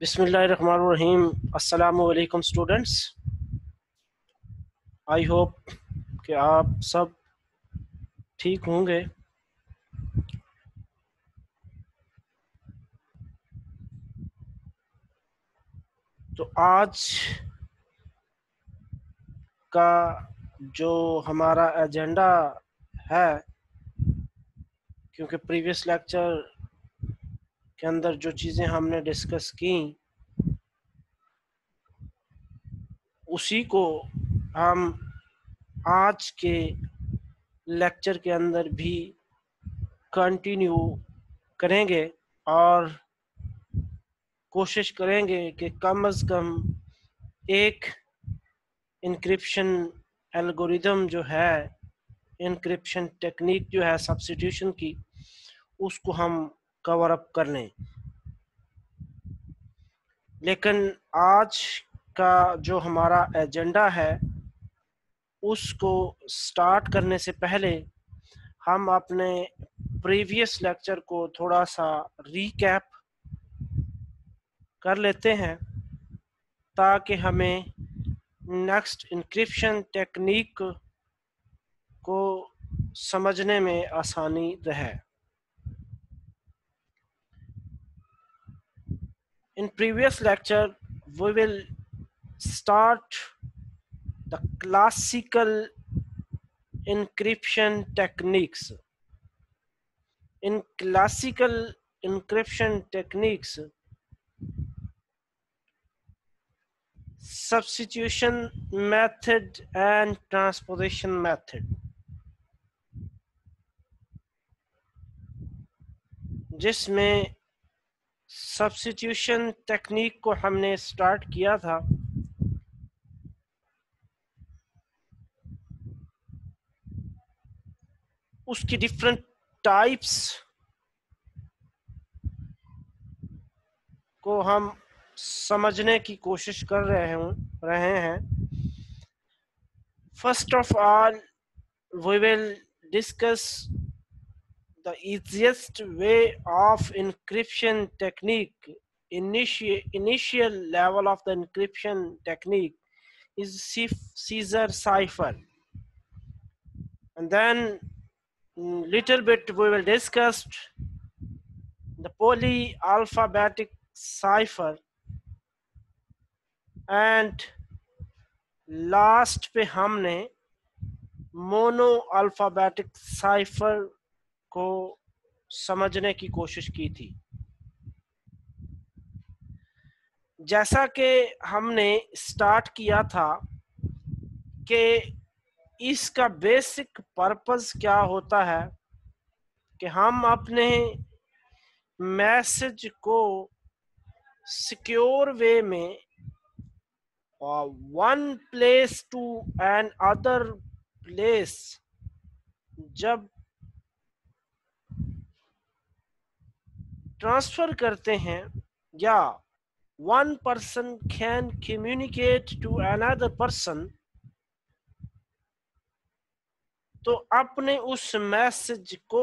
बिस्मिल्लाहिर्रहमानिर्रहीम। अस्सलामु अलैकुम स्टूडेंट्स। आई होप कि आप सब ठीक होंगे। तो आज का जो हमारा एजेंडा है, क्योंकि प्रीवियस लेक्चर के अंदर जो चीज़ें हमने डिस्कस की उसी को हम आज के लेक्चर के अंदर भी कंटिन्यू करेंगे और कोशिश करेंगे कि कम से कम एक इंक्रिप्शन एल्गोरिदम जो है, इंक्रिप्शन टेक्निक जो है सब्स्टिट्यूशन की, उसको हम कवर अप कर लें। लेकिन आज का जो हमारा एजेंडा है उसको स्टार्ट करने से पहले हम अपने प्रीवियस लेक्चर को थोड़ा सा रीकैप कर लेते हैं ताकि हमें नेक्स्ट इंक्रिप्शन टेक्निक को समझने में आसानी रहे। In previous lecture we will start the classical encryption techniques. In classical encryption techniques, substitution method and transposition method, जिसमें सब्स्टिट्यूशन टेक्निक को हमने स्टार्ट किया था, उसकी डिफरेंट टाइप्स को हम समझने की कोशिश कर रहे हैं। First of all we will discuss the easiest way of encryption technique. Initial level of the encryption technique is Caesar cipher, and then little bit we will discuss the polyalphabetic cipher, and last पे हमने mono alphabetic cipher को समझने की कोशिश की थी। जैसा कि हमने स्टार्ट किया था कि इसका बेसिक पर्पस क्या होता है कि हम अपने मैसेज को सिक्योर वे में one place to another place जब ट्रांसफर करते हैं, या one person can communicate to another person, तो अपने उस मैसेज को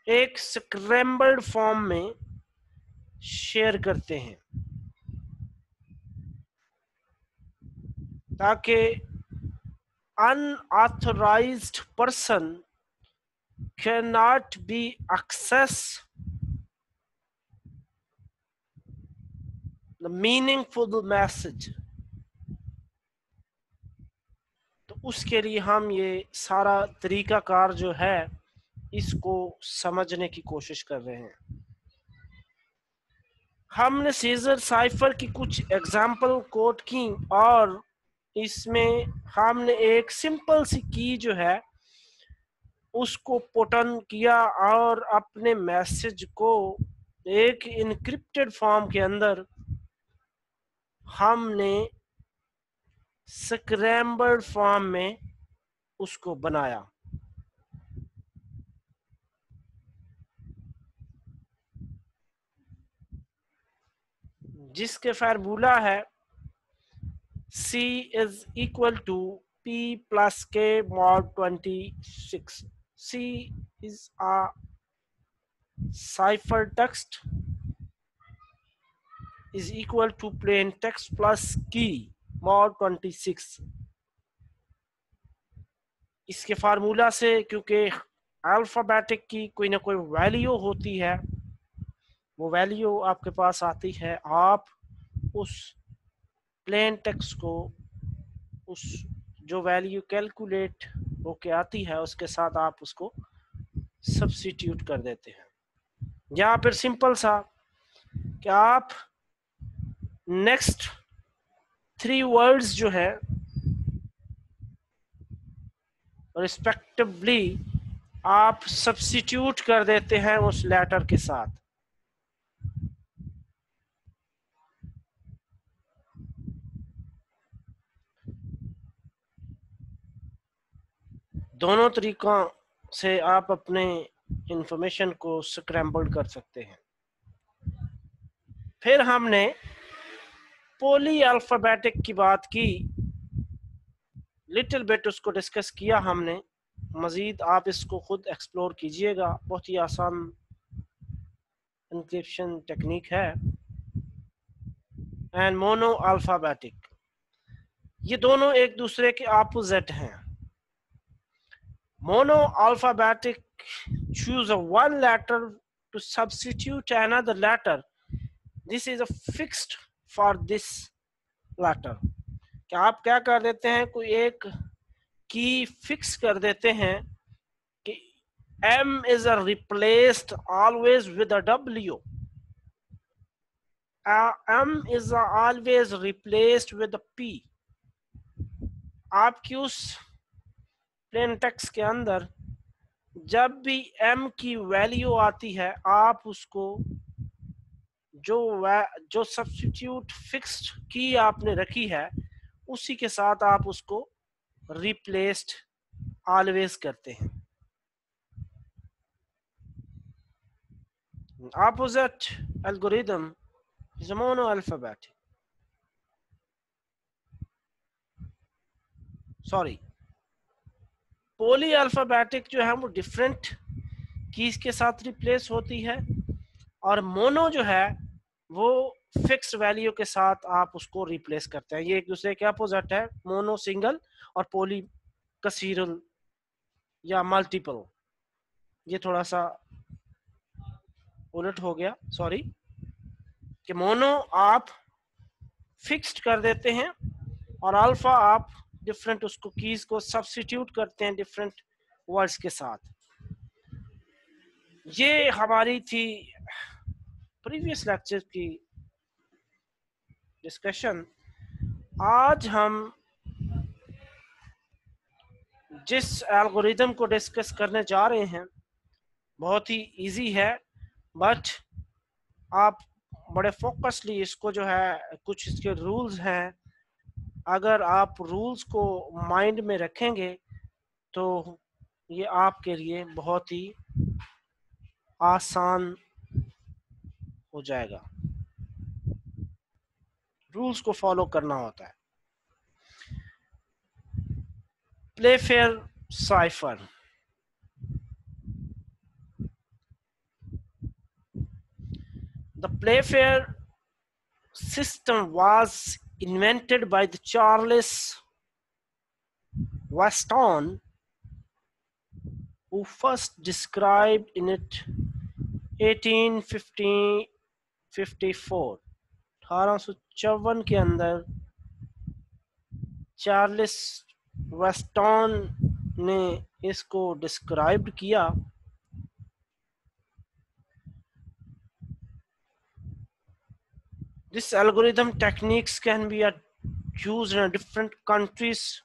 एक स्क्रैम्बल्ड फॉर्म में शेयर करते हैं ताकि unauthorized person cannot be access the meaningful message। तो उसके लिए हम ये सारा तरीकाकार जो है इसको समझने की कोशिश कर रहे हैं। हमने सीजर साइफर की कुछ एग्जाम्पल कोट की और इसमें हमने एक सिंपल सी की जो है उसको पुटन किया और अपने मैसेज को एक इनक्रिप्टेड फॉर्म के अंदर हमने स्क्रैम्बल्ड फॉर्म में उसको बनाया। जिसके फार्मूला है C is equal to P plus K mod 26. C is a cipher text is equal to plain text plus key mod 26। इसके फार्मूला से, क्योंकि अल्फाबेटिक की कोई ना कोई वैल्यू होती है, वो वैल्यू आपके पास आती है, आप उस प्लेन टेक्स्ट को उस जो वैल्यू कैलकुलेट होके आती है उसके साथ आप उसको सब्स्टिट्यूट कर देते हैं। या फिर सिंपल सा कि आप नेक्स्ट 3 वर्ड्स जो है रिस्पेक्टिवली आप सब्स्टिट्यूट कर देते हैं उस लेटर के साथ। दोनों तरीकों से आप अपने इंफॉर्मेशन को स्क्रैम्बल कर सकते हैं। फिर हमने पॉली अल्फाबेटिक की बात की, लिटिल बिट उसको डिस्कस किया हमने। मजीद आप इसको खुद एक्सप्लोर कीजिएगा, बहुत ही आसान इंक्रिप्शन टेक्निक है। एंड मोनो अल्फाबेटिक, ये दोनों एक दूसरे के ऑपोजिट हैं। Mono alphabetic choose a one letter to substitute another letter. This is a fixed for this letter। क्या आप क्या कर देते हैं, कोई एक की फिक्स कर देते हैं कि M is a replaced always with a W, M is a always replaced with a P। आपकी उस प्लेन टेक्स्ट के अंदर जब भी M की वैल्यू आती है, आप उसको जो सब्स्टिट्यूट फिक्स्ड की आपने रखी है उसी के साथ आप उसको रिप्लेस्ड ऑलवेज करते हैं। Opposite algorithm is mono alphabetic, sorry poly alphabetic जो है वो डिफरेंट कीज के साथ रिप्लेस होती है, और मोनो जो है वो फिक्स वैल्यू के साथ आप उसको रिप्लेस करते हैं। ये एक दूसरे के अपोजिट है, मोनो सिंगल और पॉली कसीरल या मल्टीपल। ये थोड़ा सा उलट हो गया, सॉरी। कि मोनो आप फिक्स्ड कर देते हैं और अल्फा आप डिफरेंट उसको कीज को सब्स्टिट्यूट करते हैं डिफरेंट वर्ड्स के साथ। ये हमारी थी प्रीवियस लेक्चर की डिस्कशन। आज हम जिस एल्गोरिथम को डिस्कस करने जा रहे हैं बहुत ही इजी है, बट आप बड़े फोकसली इसको जो है, कुछ इसके रूल्स हैं, अगर आप रूल्स को माइंड में रखेंगे तो ये आपके लिए बहुत ही आसान हो जाएगा। रूल्स को फॉलो करना होता है। Playfair cipher, the Playfair system was invented by the Charles Weston, who first described in it 1854। 1854 के अंदर चार्ल्स वेस्टन ने इसको डिस्क्राइब किया। This algorithm techniques can be used in different countries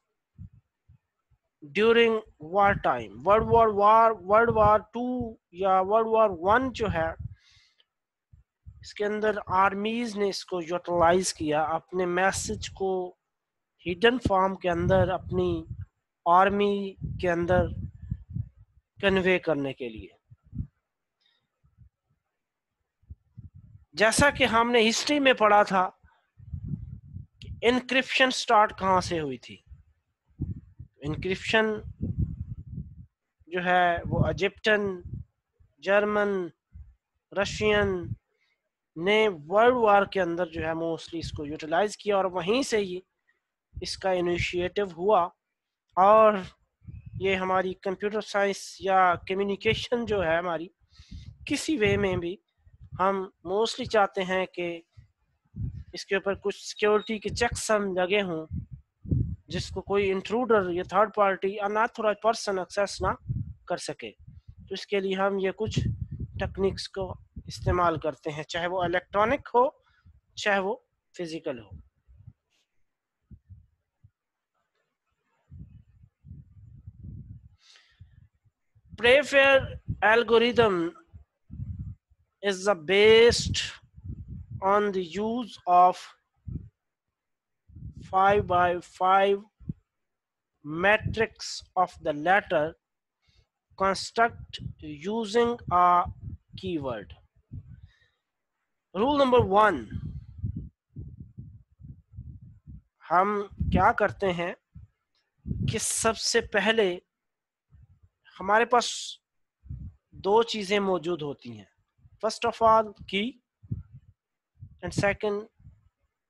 during war time। World war 2 या world war 1 जो है, इसके अंदर आर्मीज ने इसको यूटिलाइज किया अपने मैसेज को हिडन फॉर्म के अंदर अपनी आर्मी के अंदर कन्वे करने के लिए। जैसा कि हमने हिस्ट्री में पढ़ा था कि इनक्रिप्शन स्टार्ट कहाँ से हुई थी। इनक्रिप्शन जो है वो इजिप्शियन, जर्मन, रशियन, ने वर्ल्ड वार के अंदर जो है मोस्टली इसको यूटिलाइज किया, और वहीं से ही इसका इनिशिएटिव हुआ। और ये हमारी कंप्यूटर साइंस या कम्युनिकेशन जो है हमारी, किसी वे में भी हम मोस्टली चाहते हैं कि इसके ऊपर कुछ सिक्योरिटी के चेक्स हम लगे हों, जिसको कोई इंट्रूडर या third party unauthorised person access ना कर सके। तो इसके लिए हम ये कुछ टेक्निक्स को इस्तेमाल करते हैं, चाहे वो इलेक्ट्रॉनिक हो चाहे वो फिजिकल हो। Playfair algorithm is based on the use of 5 by 5 matrix of the letter construct using a keyword. Rule number 1, हम क्या करते हैं कि सबसे पहले हमारे पास दो चीजें मौजूद होती हैं, फर्स्ट ऑफ ऑल की एंड सेकंड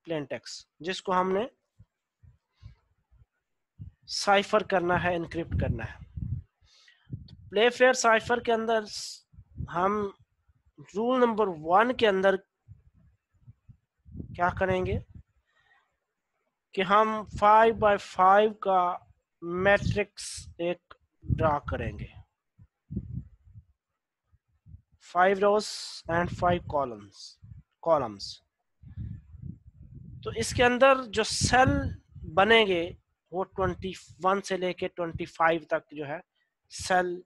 प्लेन टेक्स्ट, जिसको हमने साइफर करना है, इनक्रिप्ट करना है। प्लेफेयर साइफर के अंदर हम रूल नंबर 1 के अंदर क्या करेंगे कि हम 5 by 5 का मैट्रिक्स एक ड्रा करेंगे, 5 rows एंड 5 कॉलम्स। तो इसके अंदर जो सेल बनेंगे वो 21 से लेके 25 तक जो है सेल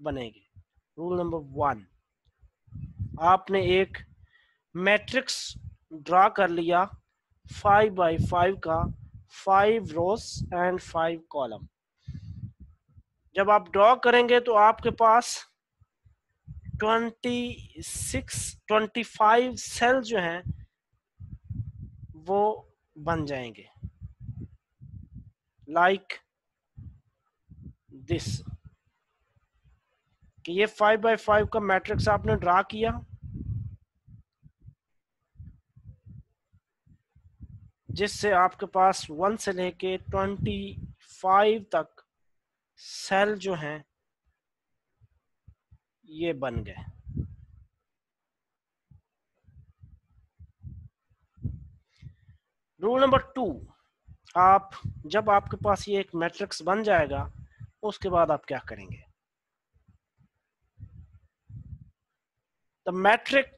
बनेंगे। रूल नंबर 1, आपने एक मैट्रिक्स ड्रा कर लिया 5 by 5 का, 5 rows एंड 5 कॉलम। जब आप ड्रॉ करेंगे तो आपके पास 25 सेल जो हैं वो बन जाएंगे, लाइक दिस, कि ये 5 by 5 का मैट्रिक्स आपने ड्रा किया, जिससे आपके पास 1 से लेके 25 तक सेल जो हैं ये बन गए। रूल नंबर 2, आप जब आपके पास ये एक मैट्रिक्स बन जाएगा उसके बाद आप क्या करेंगे, the matrix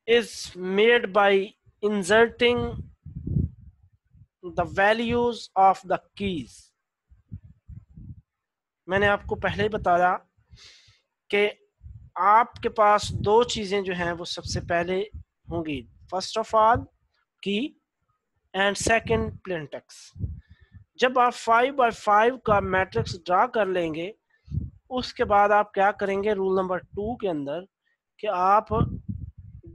is made by inserting the values of the keys। मैंने आपको पहले ही बताया कि आपके पास दो चीजें जो हैं वो सबसे पहले होंगी, फर्स्ट ऑफ ऑल की एंड सेकंड प्लेन टेक्स्ट। जब आप 5 by 5 का मैट्रिक्स ड्रा कर लेंगे उसके बाद आप क्या करेंगे रूल नंबर 2 के अंदर कि आप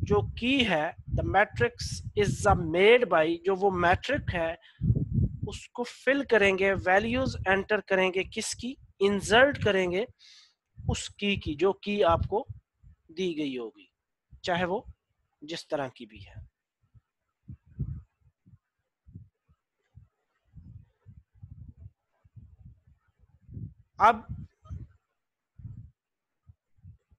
जो की है the matrix is made by, जो वो मैट्रिक है उसको फिल करेंगे, वैल्यूज एंटर करेंगे, किसकी, इंसर्ट करेंगे उस की जो की आपको दी गई होगी, चाहे वो जिस तरह की भी है। अब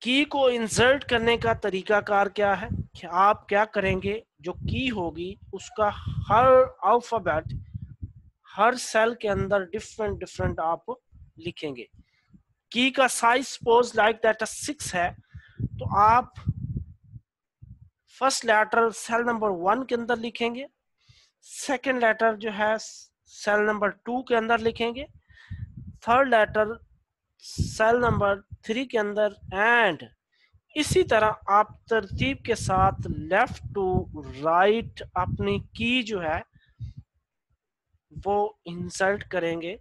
की को इंसर्ट करने का तरीकाकार क्या है कि आप क्या करेंगे, जो की होगी उसका हर अल्फाबेट हर सेल के अंदर डिफरेंट डिफरेंट आप लिखेंगे। की का साइज सपोज लाइक दैट 6 है, तो आप फर्स्ट लेटर सेल नंबर 1 के अंदर लिखेंगे, सेकंड लेटर जो है सेल नंबर 2 के अंदर लिखेंगे, थर्ड लेटर सेल नंबर 3 के अंदर, एंड इसी तरह आप तरतीब के साथ लेफ्ट टू राइट अपनी की जो है वो इंसर्ट करेंगे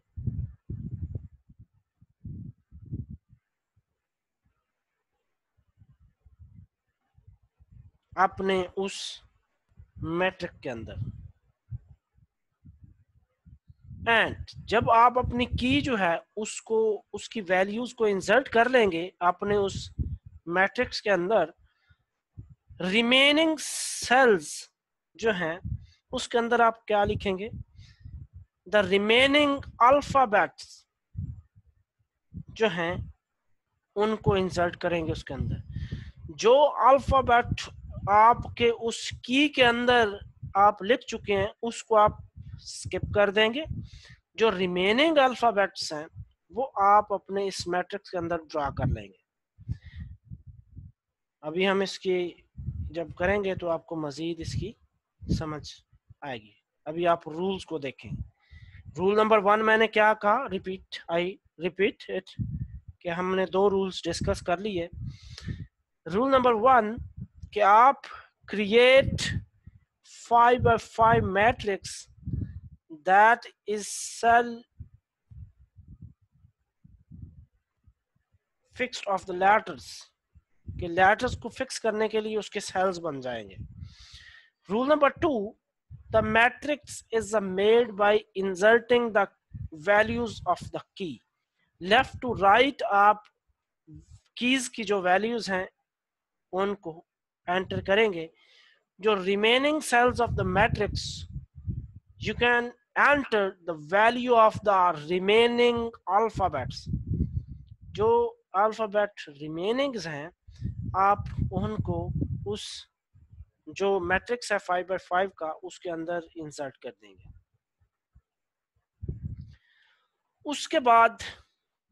अपने उस मैट्रिक के अंदर। एंड जब आप अपनी की जो है उसको उसकी वैल्यूज को इंसर्ट कर लेंगे अपने उस मैट्रिक्स के अंदर, रिमेनिंग सेल्स जो हैं उसके अंदर आप क्या लिखेंगे, द रिमेनिंग अल्फाबेट्स जो हैं उनको इंसर्ट करेंगे उसके अंदर। जो अल्फाबेट आपके उस की के अंदर आप लिख चुके हैं उसको आप स्किप कर देंगे। जो रिमेनिंग अल्फाबेट्स हैं वो आप अपने इस मैट्रिक्स के अंदर ड्रा कर लेंगे। अभी हम इसकी जब करेंगे तो आपको मजीद इसकी समझ आएगी। अभी आप रूल्स को देखें। रूल नंबर 1 मैंने क्या कहा, रिपीट इट, कि हमने 2 रूल्स डिस्कस कर लिए। रूल नंबर 1 कि आप create 5 by 5 matrix that is cell fixed of the letters, कि लेटर्स को फिक्स करने के लिए उसके सेल्स बन जाएंगे। Rule number 2, the matrix is made by inserting the values of the key। Left to right आप कीज की जो वैल्यूज हैं उनको एंटर करेंगे। जो remaining cells of the matrix you can enter the value of the remaining alphabets। जो alphabet remainings हैं आप उनको उस जो मैट्रिक्स है 5 by 5 का उसके अंदर इंसर्ट कर देंगे। उसके बाद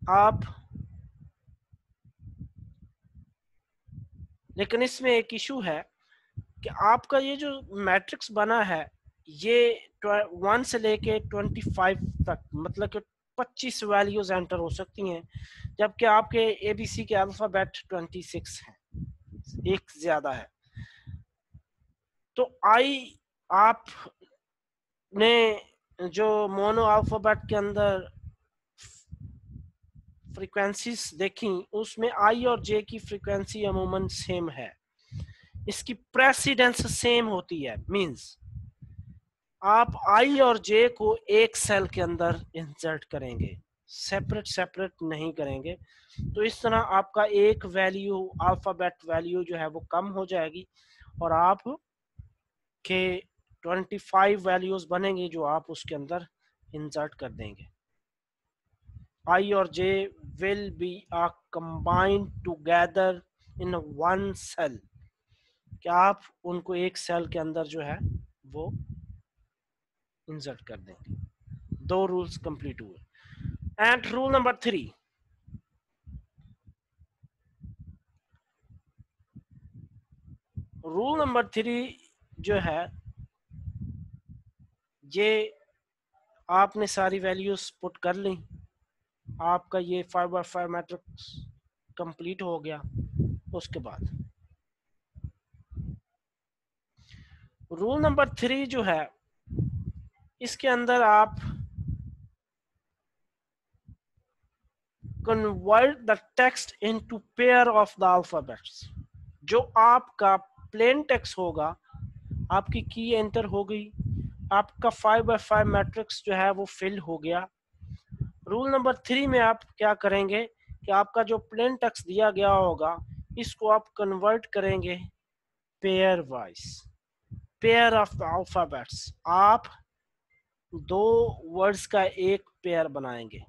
आप, लेकिन इसमें एक इशू है कि आपका ये जो मैट्रिक्स बना है ये 1 से लेके 25 तक, मतलब कि 25 वैल्यूज एंटर हो सकती हैं, जबकि आपके एबीसी के अल्फाबेट 26 हैं, एक ज्यादा है। तो आई आपने जो मोनो अल्फाबेट के अंदर फ्रीक्वेंसीज देखी उसमें आई और जे की फ्रीक्वेंसी अमूमन सेम है, इसकी प्रेसिडेंस सेम होती है। मींस आप आई और जे को एक सेल के अंदर इंसर्ट करेंगे, सेपरेट नहीं करेंगे। तो इस तरह आपका एक वैल्यू अल्फाबेट वैल्यू जो है वो कम हो जाएगी और आप के 25 वैल्यूज बनेंगे जो आप उसके अंदर इंसर्ट कर देंगे। आई और J will be are combined together in one cell, क्या आप उनको एक सेल के अंदर जो है वो इंसर्ट कर देंगे। 2 रूल्स कंप्लीट हुए। And rule number 3, rule number 3 जो है ये आपने सारी वैल्यूज पुट कर ली, आपका ये 5 by 5 मैट्रिक्स कंप्लीट हो गया। उसके बाद रूल नंबर 3 जो है इसके अंदर आप convert the text into pair of the alphabets. जो आपका प्लेन टेक्स्ट होगा, आपकी की एंटर हो गई, आपका 5 by 5 मैट्रिक्स जो है वो फिल हो गया। रूल नंबर 3 में आप क्या करेंगे कि आपका जो प्लेन टेक्स्ट दिया गया होगा इसको आप कन्वर्ट करेंगे pair wise, pair of the alphabets. आप 2 वर्ड्स का एक पेयर बनाएंगे।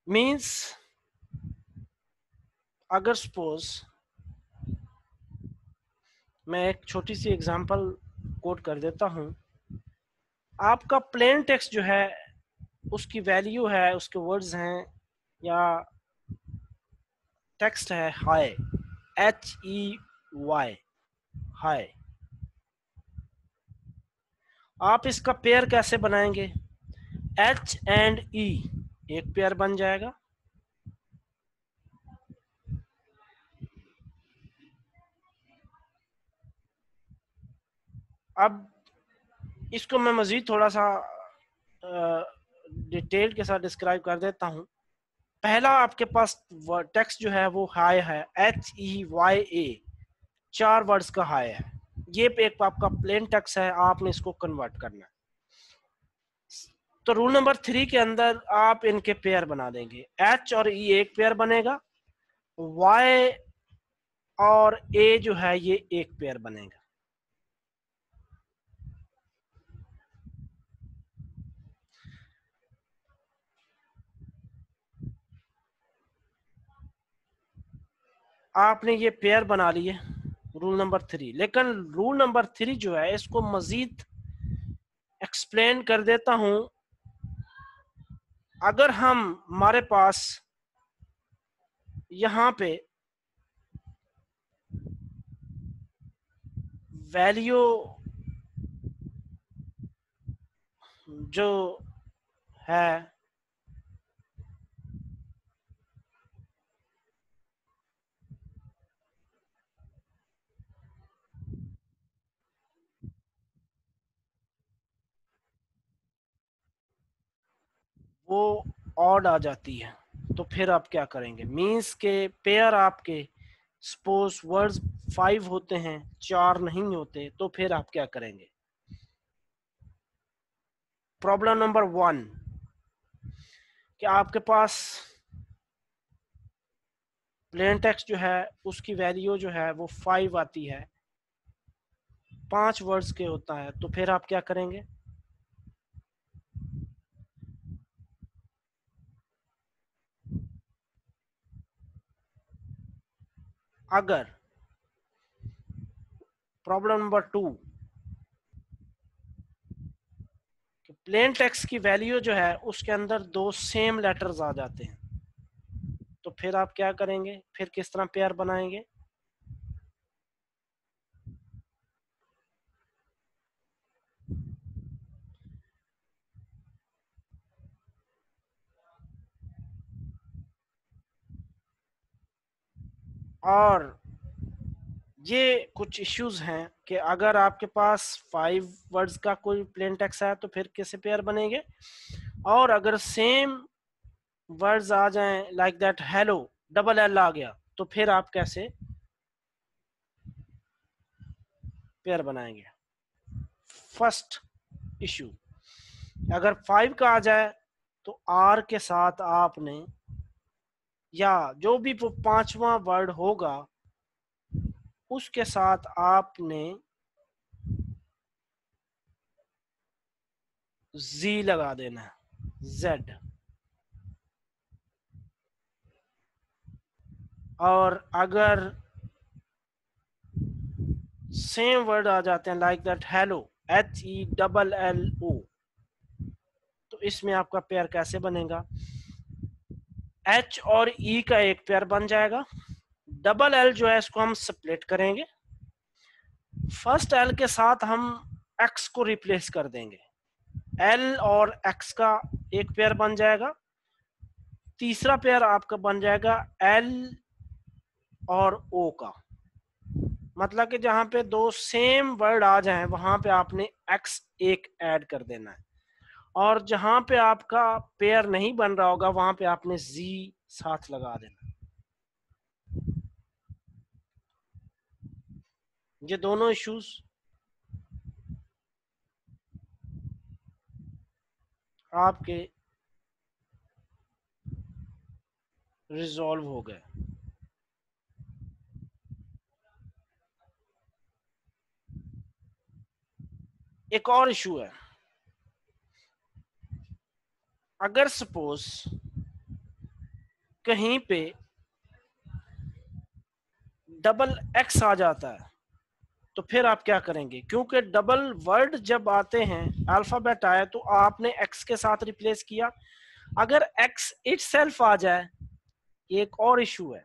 मीन्स अगर सपोज मैं एक छोटी सी एग्जांपल कोट कर देता हूं। आपका प्लेन टेक्स्ट जो है उसकी वैल्यू है, उसके वर्ड्स हैं या टेक्स्ट है हाय, HEY, हाय। आप इसका पेयर कैसे बनाएंगे, H एंड E एक पेयर बन जाएगा। अब इसको मैं मजीद थोड़ा सा डिटेल के साथ डिस्क्राइब कर देता हूं। पहला आपके पास टेक्स्ट जो है वो हाय है, HEYA, 4 वर्ड्स का हाय है। ये एक आपका प्लेन टेक्स्ट है, आपने इसको कन्वर्ट करना है। तो रूल नंबर 3 के अंदर आप इनके पेयर बना देंगे। एच और ई एक पेयर बनेगा, वाई और ए जो है ये एक पेयर बनेगा। आपने ये पेयर बना लिए रूल नंबर 3। लेकिन रूल नंबर 3 जो है इसको मजीद एक्सप्लेन कर देता हूं। अगर हमारे पास यहां पे वैल्यू जो है वो ऑड आ जाती है, तो फिर आप क्या करेंगे? मीन्स के पेयर आपके सपोज वर्ड्स 5 होते हैं, 4 नहीं होते, तो फिर आप क्या करेंगे? प्रॉब्लम नंबर 1 कि आपके पास प्लेन टेक्स्ट जो है उसकी वैल्यू जो है वो 5 आती है, 5 वर्ड्स के होता है, तो फिर आप क्या करेंगे? अगर प्रॉब्लम नंबर 2 कि प्लेन टेक्स्ट की वैल्यू जो है उसके अंदर 2 सेम लेटर्स आ जाते हैं, तो फिर आप क्या करेंगे? फिर किस तरह पेयर बनाएंगे? और ये कुछ इश्यूज हैं कि अगर आपके पास 5 वर्ड्स का कोई प्लेन टेक्स्ट है तो फिर कैसे पेयर बनेंगे, और अगर सेम वर्ड्स आ जाएं like that hello double L आ गया, तो फिर आप कैसे पेयर बनाएंगे? फर्स्ट इशू, अगर 5 का आ जाए तो आर के साथ आपने, या जो भी वो 5वां वर्ड होगा उसके साथ आपने जी लगा देना है, जेड। और अगर सेम वर्ड आ जाते हैं लाइक दैट हेलो HELLO, तो इसमें आपका पेयर कैसे बनेगा? एच और ई का एक पेयर बन जाएगा, डबल एल जो है इसको हम स्प्लिट करेंगे, फर्स्ट एल के साथ हम एक्स को रिप्लेस कर देंगे, एल और एक्स का एक पेयर बन जाएगा, तीसरा पेयर आपका बन जाएगा एल और ओ का। मतलब कि जहां पे 2 सेम वर्ड आ जाएं वहां पे आपने एक्स एक ऐड कर देना है, और जहां पे आपका पेयर नहीं बन रहा होगा वहां पे आपने जी साथ लगा देना। ये दोनों इश्यूज आपके रिजॉल्व हो गए। एक और इशू है, अगर सपोज कहीं पे डबल एक्स आ जाता है, तो फिर आप क्या करेंगे? क्योंकि डबल वर्ड जब आते हैं, अल्फाबेट आए, तो आपने एक्स के साथ रिप्लेस किया। अगर एक्स इटसेल्फ आ जाए, एक और इशू है,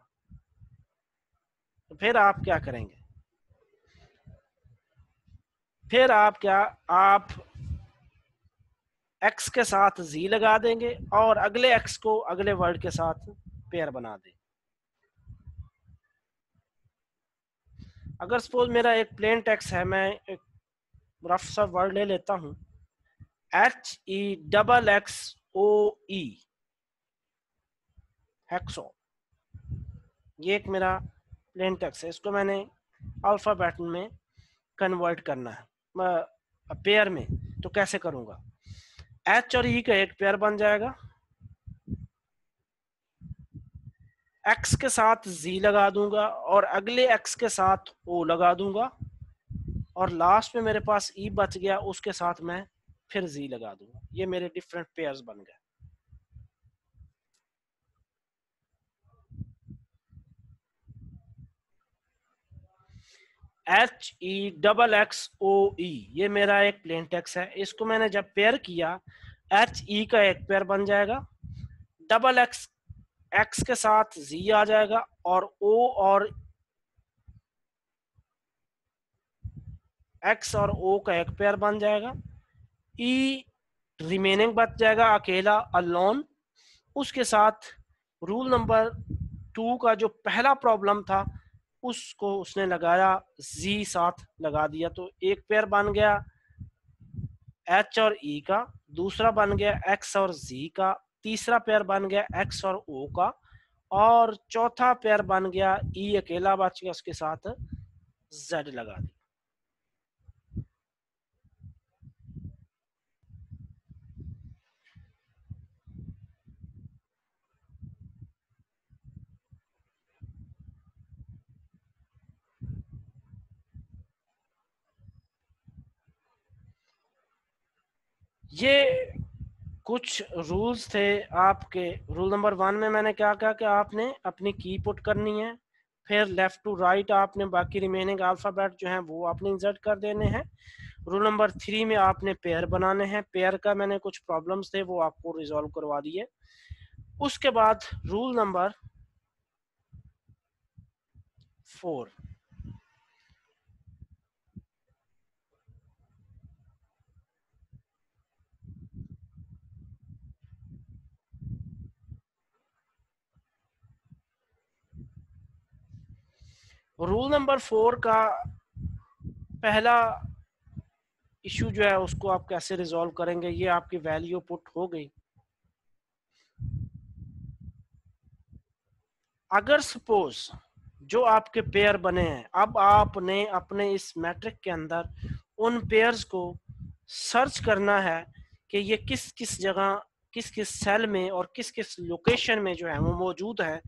तो फिर आप क्या करेंगे? फिर आप एक्स के साथ जी लगा देंगे और अगले एक्स को अगले वर्ड के साथ पेयर बना दें। अगर सपोज मेरा एक प्लेन टेक्स्ट है, मैं एक रफ सा वर्ड ले लेता हूं, HEXXOE, हेक्सो। ये एक मेरा प्लेन टेक्स्ट है, इसको मैंने अल्फाबेट में कन्वर्ट करना है पेयर में, तो कैसे करूंगा? एच और ई का एक पेयर बन जाएगा, एक्स के साथ जी लगा दूंगा और अगले एक्स के साथ ओ लगा दूंगा और लास्ट में मेरे पास ई बच गया, उसके साथ मैं फिर जी लगा दूंगा। ये मेरे डिफरेंट पेयर्स बन गए। एच ई डबल एक्स ओ ई, ये मेरा एक प्लेन टेक्स्ट है। इसको मैंने जब पेयर किया, एच ई का एक पेयर बन जाएगा, डबल एक्स एक्स के साथ जी आ जाएगा और ओ और एक्स और ओ का एक पेयर बन जाएगा। ई रिमेनिंग बच जाएगा अकेला अलोन। उसके साथ रूल नंबर 2 का जो पहला प्रॉब्लम था उसको उसने लगाया, जी साथ लगा दिया, तो एक पेयर बन गया एच और ई का, दूसरा बन गया एक्स और जी का, तीसरा पेयर बन गया एक्स और ओ का, और चौथा पेयर बन गया ई अकेला बच गया, उसके साथ जेड लगा दी। ये कुछ रूल्स थे आपके। रूल नंबर 1 में मैंने क्या कहा कि आपने अपनी की पुट करनी है, फिर लेफ्ट टू राइट आपने बाकी रिमेनिंग अल्फाबेट जो हैं वो आपने इंसर्ट कर देने हैं। रूल नंबर 3 में आपने पेयर बनाने हैं। पेयर का मैंने कुछ प्रॉब्लम्स थे वो आपको रिजॉल्व करवा दिए। उसके बाद रूल नंबर 4, रूल नंबर 4 का पहला इशू जो है उसको आप कैसे रिजॉल्व करेंगे। ये आपकी वैल्यू पुट हो गई। अगर सपोज जो आपके पेयर बने हैं, अब आपने अपने इस मैट्रिक के अंदर उन पेयर्स को सर्च करना है कि ये किस किस जगह, किस किस सेल में और किस किस लोकेशन में जो है वो मौजूद है,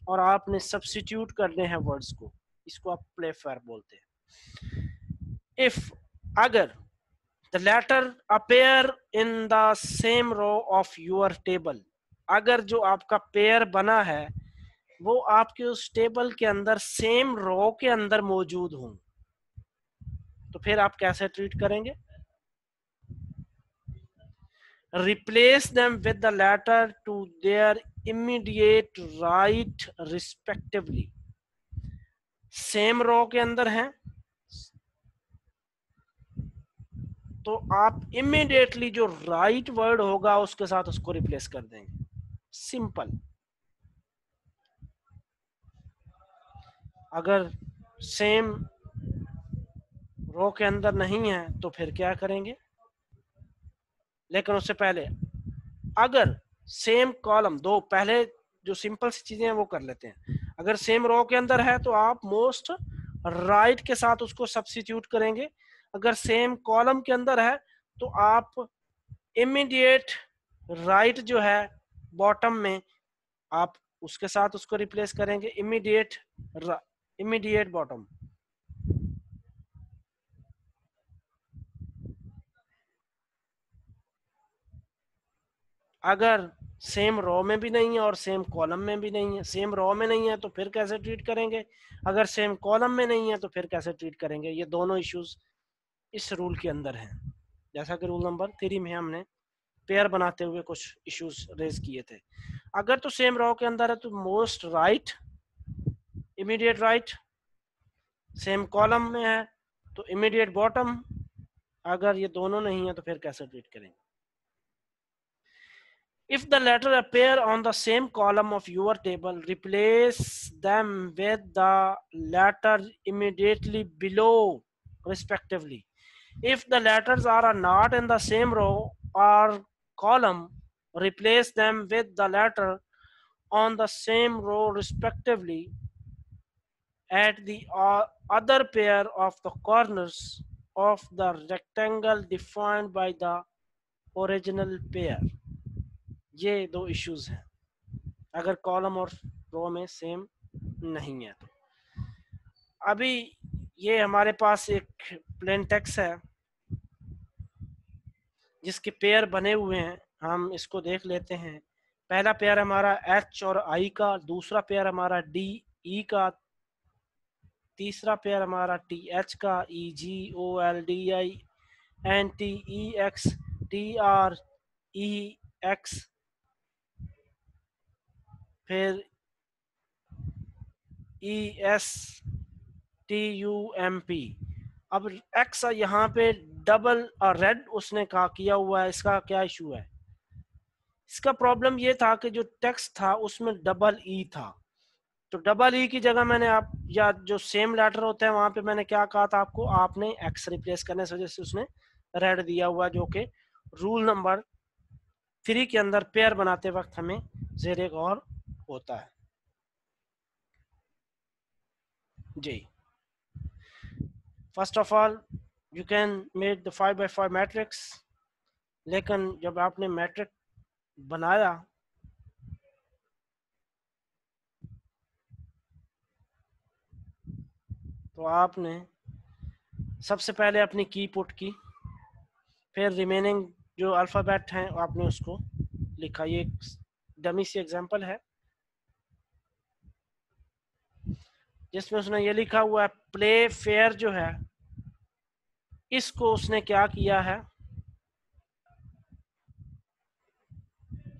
और आपने सब्स्टिट्यूट करने हैं वर्ड्स को। इसको आप प्ले फेयर बोलते हैं। इफ अगर the letter appear in the same row of your table, अगर जो आपका पेयर बना है वो आपके उस टेबल के अंदर सेम रो के अंदर मौजूद हों, तो फिर आप कैसे ट्रीट करेंगे। Replace them with the letter to their immediate right respectively. Same row के अंदर हैं तो आप इमीडिएटली जो राइट वर्ड होगा उसके साथ उसको रिप्लेस कर देंगे। सिंपल। अगर सेम रो के अंदर नहीं है तो फिर क्या करेंगे। लेकिन उससे पहले अगर सेम कॉलम, दो पहले जो सिंपल सी चीजें हैं वो कर लेते हैं। अगर सेम रो के अंदर है तो आप मोस्ट राइट के साथ उसको सब्स्टिट्यूट करेंगे। अगर सेम कॉलम के अंदर है तो आप इमीडिएट राइट जो है बॉटम में आप उसके साथ उसको रिप्लेस करेंगे। Immediate bottom. अगर सेम रो में भी नहीं है और सेम कॉलम में भी नहीं है, सेम रो में नहीं है तो फिर कैसे ट्रीट करेंगे, अगर सेम कॉलम में नहीं है तो फिर कैसे ट्रीट करेंगे। ये दोनों इश्यूज इस रूल के अंदर हैं। जैसा कि रूल नंबर 3 में हमने पेयर बनाते हुए कुछ इश्यूज रेज किए थे। अगर तो सेम रो के अंदर है तो most right, immediate right. Same column में है तो इमीडिएट बॉटम। अगर ये दोनों नहीं है तो फिर कैसे ट्रीट करेंगे। If the letter appear on the same column of your table, replace them with the letter immediately below, respectively. If the letters are not in the same row or column, replace them with the letter on the same row, respectively, at the other pair of the corners of the rectangle defined by the original pair, ये दो issues हैं अगर column और रो में same नहीं है तो। अभी ये हमारे पास एक प्लेन टेक्स्ट है जिसके पेयर बने हुए हैं, हम इसको देख लेते हैं। पहला पेयर हमारा एच और आई का, दूसरा पेयर हमारा डी ई का, तीसरा पेयर हमारा टी एच का, E G O L D I N T E X T R E X, फिर E S T U M P. अब एक्स यहाँ पे डबल और रेड उसने कहा किया हुआ है, इसका क्या इशू है? इसका प्रॉब्लम ये था कि जो टेक्स्ट था उसमें डबल ई था, तो डबल ई की जगह मैंने आप या जो सेम लेटर होते हैं वहां पे मैंने क्या कहा था आपको, आपने एक्स रिप्लेस करने की वजह से उसने रेड दिया हुआ, जो कि रूल नंबर 3 के अंदर पेयर बनाते वक्त हमें जेर गौर होता है जी। First of all you can make the 5x5 matrix, लेकिन जब आपने मैट्रिक बनाया तो आपने सबसे पहले अपनी की पुट की, फिर रिमेनिंग जो अल्फ़ाबेट हैं आपने उसको लिखा। ये डमी सी एग्जांपल है जिसमें उसने ये लिखा हुआ है प्ले फेयर जो है, इसको उसने क्या किया है,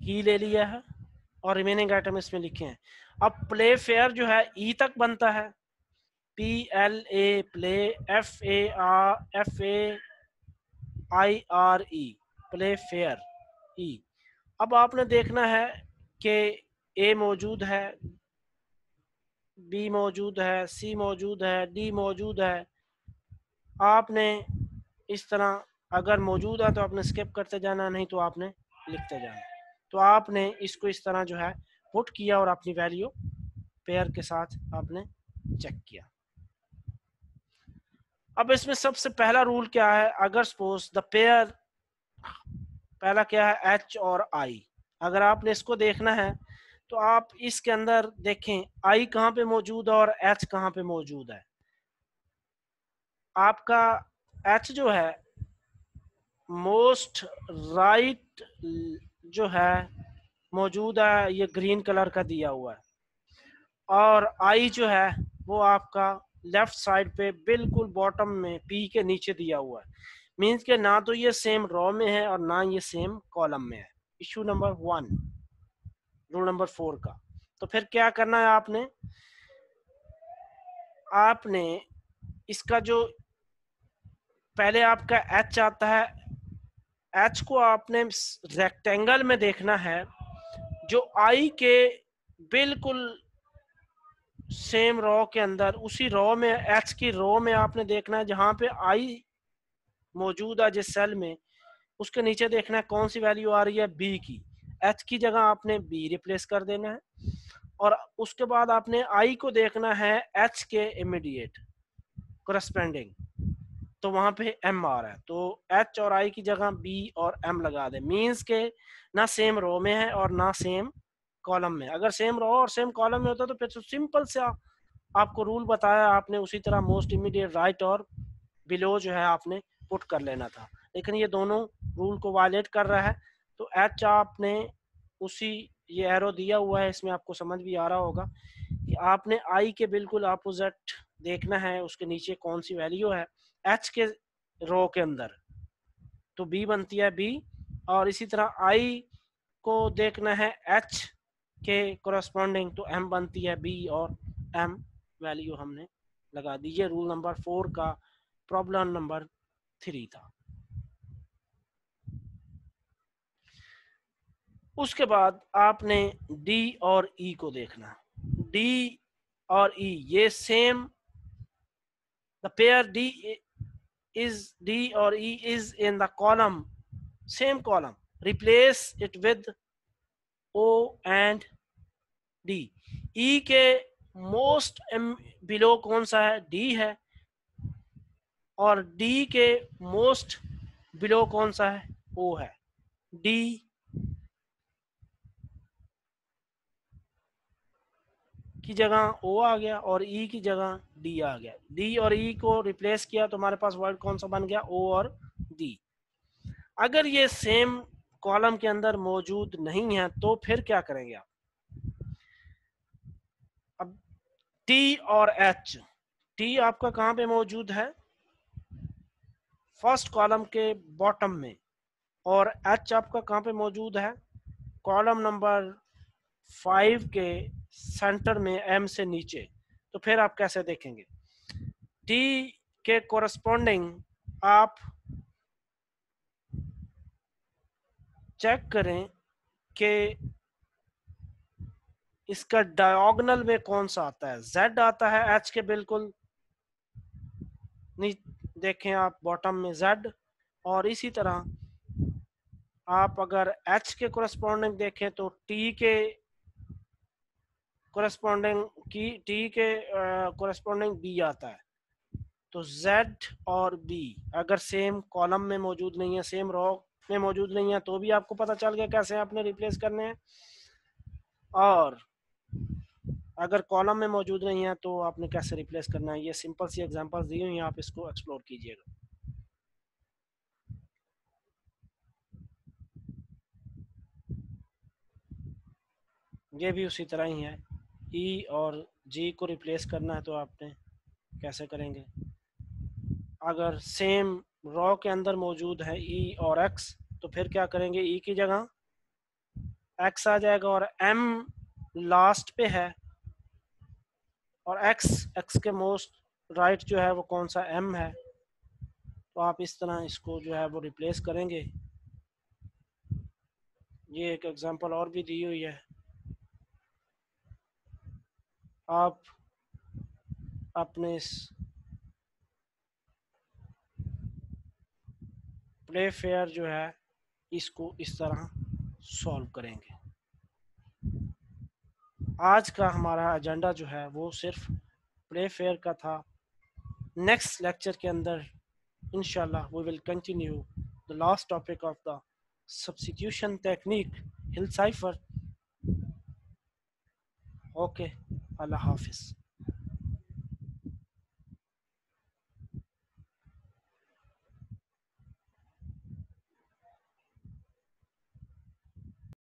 की ले लिया है और रिमेनिंग आइटम इसमें लिखे हैं। अब प्ले फेयर जो है ई तक बनता है, P L A play, F A I R E, play fair E. अब आपने देखना है कि ए मौजूद है, बी मौजूद है, सी मौजूद है, डी मौजूद है। आपने इस तरह अगर मौजूद है तो आपने स्किप करते जाना, नहीं तो आपने लिखते जाना। तो आपने इसको इस तरह जो है पुट किया और अपनी वैल्यू पेयर के साथ आपने चेक किया। अब इसमें सबसे पहला रूल क्या है, अगर सपोज द पेयर, पहला क्या है एच और आई, अगर आपने इसको देखना है तो आप इसके अंदर देखें आई कहाँ पे मौजूद है और एच कहाँ पे मौजूद है। आपका एच जो है मोस्ट राइट जो है मौजूद है, ये ग्रीन कलर का दिया हुआ है, और आई जो है वो आपका लेफ्ट साइड पे बिल्कुल बॉटम में पी के नीचे दिया हुआ है। मीन्स के ना तो ये सेम रो में है और ना ये सेम कॉलम में है। इशू नंबर 1 रूल नंबर 4 का। तो फिर क्या करना है, आपने इसका जो पहले आपका एच आता है, एच को आपने रेक्टेंगल में देखना है जो आई के बिल्कुल सेम रो के अंदर, उसी रो में एच की रो में आपने देखना है जहां पे आई मौजूद है जिस सेल में, उसके नीचे देखना है कौन सी वैल्यू आ रही है, बी की। एच की जगह आपने बी रिप्लेस कर देना है और उसके बाद आपने आई को देखना है एच के इमीडिएट करस्पेंडिंग, तो वहां पे एम आ रहा है, तो एच और आई की जगह बी और एम लगा दे। मीन्स के ना सेम रो में है और ना सेम कॉलम में। अगर सेम रो और सेम कॉलम में होता तो फिर तो सिंपल से आपको रूल बताया आपने उसी तरह मोस्ट इमीडिएट राइट और बिलो जो है आपने पुट कर लेना था, लेकिन ये दोनों रूल को वायलेट कर रहा है। तो एच आपने उसी, ये एरो दिया हुआ है इसमें आपको समझ भी आ रहा होगा कि आपने आई के बिल्कुल अपोजिट देखना है, उसके नीचे कौन सी वैल्यू है एच के रो के अंदर, तो बी बनती है बी। और इसी तरह आई को देखना है एच के कोरस्पॉन्डिंग, तो एम बनती है बी और एम वैल्यू हमने लगा दी। ये रूल नंबर 4 का प्रॉब्लम नंबर 3 था। उसके बाद आपने डी और ई को देखना। डी और ई ये सेम, द पेयर डी और E is in the column, same column, replace it with O and D. E के मोस्ट बिलो कौन सा है, डी है, और डी के मोस्ट बिलो कौन सा है, ओ है। डी की जगह ओ आ गया और ई की जगह डी आ गया। डी और ई को रिप्लेस किया तो हमारे पास वर्ड कौन सा बन गया, ओ और डी। अगर ये सेम कॉलम के अंदर मौजूद नहीं है तो फिर क्या करेंगे आप? अब टी और एच, टी आपका कहां पे मौजूद है? फर्स्ट कॉलम के बॉटम में, और एच आपका कहां पे मौजूद है? कॉलम नंबर 5 के सेंटर में, एम से नीचे। तो फिर आप कैसे देखेंगे? टी के कोरस्पॉन्डिंग आप चेक करें कि इसका डायगोनल में कौन सा आता है। जेड आता है एच के बिल्कुल नहीं, देखें आप बॉटम में जेड। और इसी तरह आप अगर एच के कोरस्पॉन्डिंग देखें तो टी के कोरस्पॉन्डिंग की, टी के कोरस्पॉन्डिंग बी आता है। तो जेड और बी अगर सेम कॉलम में मौजूद नहीं है, सेम रो में मौजूद नहीं है, तो भी आपको पता चल गया कैसे आपने रिप्लेस करने हैं। और अगर कॉलम में मौजूद नहीं है तो आपने कैसे रिप्लेस करना है। ये सिंपल सी एग्जांपल्स दी हुई हैं, आप इसको एक्सप्लोर कीजिएगा। ये भी उसी तरह ही है। ई और जी को रिप्लेस करना है तो आपने कैसे करेंगे? अगर सेम रॉ के अंदर मौजूद है ई और एक्स, तो फिर क्या करेंगे? ई की जगह एक्स आ जाएगा, और एम लास्ट पे है, और एक्स, एक्स के मोस्ट राइट जो है वो कौन सा? एम है। तो आप इस तरह इसको जो है वो रिप्लेस करेंगे। ये एक एग्जांपल और भी दी हुई है। आप अपने इस प्ले फेयर जो है इसको इस तरह सॉल्व करेंगे। आज का हमारा एजेंडा जो है वो सिर्फ प्ले फेयर का था। नेक्स्ट लेक्चर के अंदर इंशाल्लाह we will continue the last topic of the substitution technique, hill cipher. Okay, अल्लाह हाफिज।